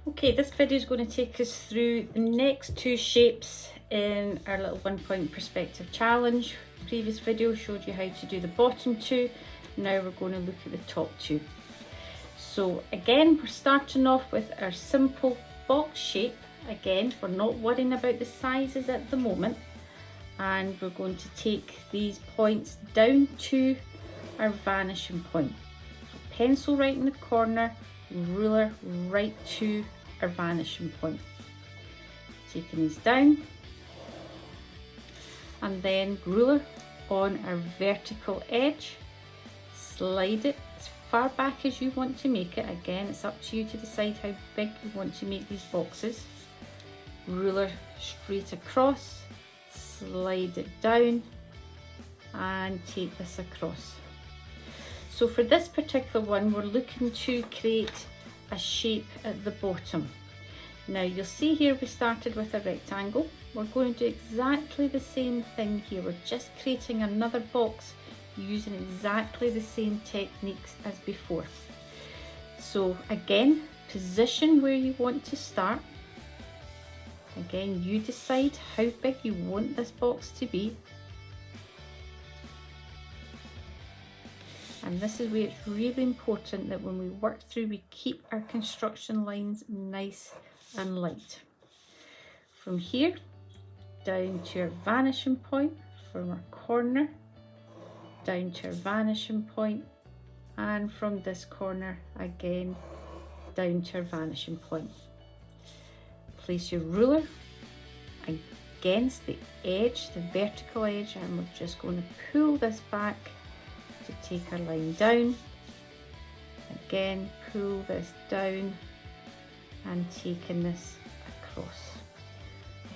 Okay, this video is going to take us through the next two shapes in our little 1-point perspective challenge. The previous video showed you how to do the bottom two. Now we're going to look at the top two. So again, we're starting off with our simple box shape. Again, we're not worrying about the sizes at the moment. And we're going to take these points down to our vanishing point. Pencil right in the corner, ruler right to our vanishing point. Taking these down, and then ruler on our vertical edge, slide it as far back as you want to make it. Again, it's up to you to decide how big you want to make these boxes. Ruler straight across, slide it down and take this across. So for this particular one, we're looking to create a shape at the bottom. Now you'll see here we started with a rectangle. We're going to do exactly the same thing here. We're just creating another box using exactly the same techniques as before. So again, position where you want to start. Again, you decide how big you want this box to be. And this is where it's really important that when we work through, we keep our construction lines nice and light. From here, down to our vanishing point, from our corner, down to our vanishing point, and from this corner, again, down to our vanishing point. Place your ruler against the edge, the vertical edge, and we're just going to pull this back to take our line down. Again, pull this down and taking this across.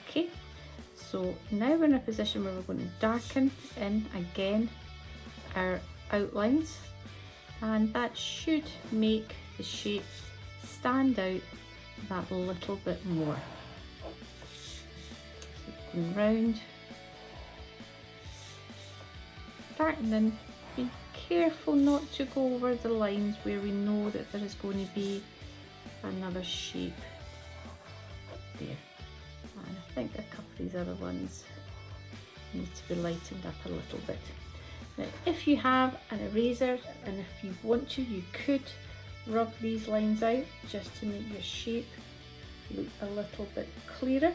Okay, so now we're in a position where we're going to darken in again our outlines, and that should make the shape stand out that little bit more. So going round, darkening. Be careful not to go over the lines where we know that there is going to be another shape there. And I think a couple of these other ones need to be lightened up a little bit. Now, if you have an eraser, and if you want to, you could rub these lines out just to make your shape look a little bit clearer,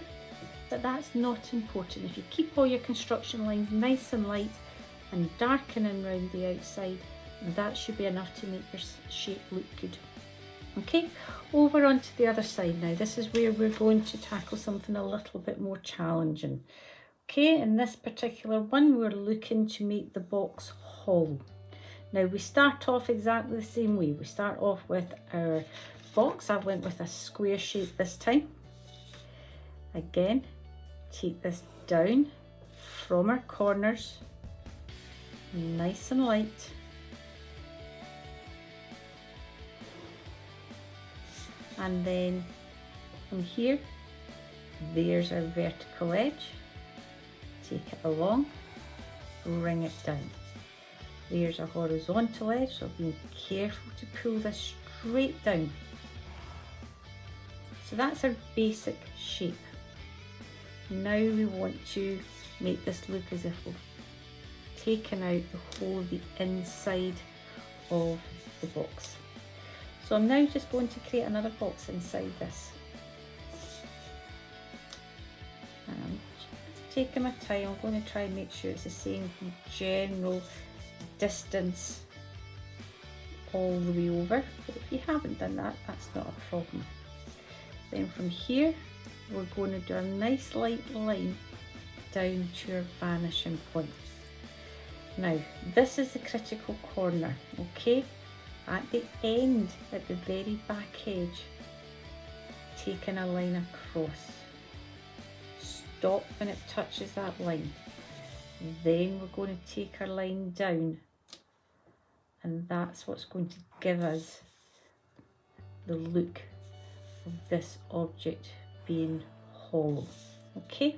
but that's not important. If you keep all your construction lines nice and light and darkening around the outside, that should be enough to make your shape look good. Okay, over onto the other side now. This is where we're going to tackle something a little bit more challenging. Okay, in this particular one, we're looking to make the box hollow. Now we start off exactly the same way. We start off with our box. I went with a square shape this time. Again, take this down from our corners, nice and light. And then from here, there's our vertical edge. Take it along, bring it down. There's a horizontal edge, so be careful to pull this straight down. So that's our basic shape. Now we want to make this look as if we've taken out the whole of the inside of the box. So I'm now just going to create another box inside this. And I'm just taking my time. I'm going to try and make sure it's the same general distance all the way over, but if you haven't done that, that's not a problem. Then from here, we're going to do a nice light line down to our vanishing point. Now, this is the critical corner, okay? At the end, at the very back edge, taking a line across. Stop when it touches that line. Then we're going to take our line down, and that's what's going to give us the look of this object being hollow. Okay,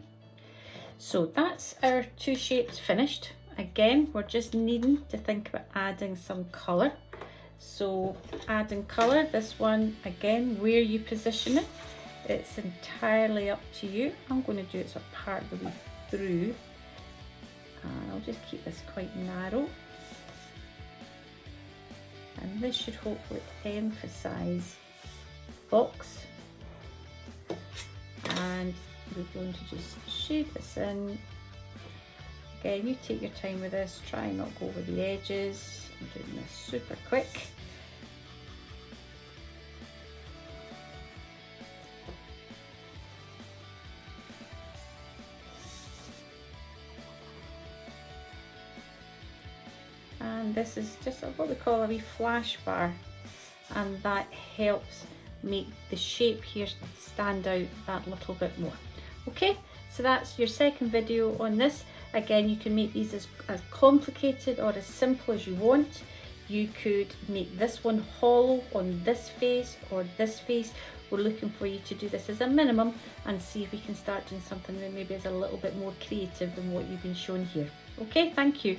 so that's our two shapes finished. Again, we're just needing to think about adding some colour. So adding colour, this one again, where you position it, it's entirely up to you. I'm going to do it sort of part of the way through, and I'll just keep this quite narrow, and this should hopefully emphasise box. And we're going to just shade this in. Again, you take your time with this, try and not go over the edges. I'm doing this super quick. And this is just what we call a wee flash bar, and that helps make the shape here stand out that little bit more. Okay, so that's your second video on this. Again, you can make these as complicated or as simple as you want. You could make this one hollow on this face or this face. We're looking for you to do this as a minimum and see if we can start doing something that maybe is a little bit more creative than what you've been shown here. Okay, thank you.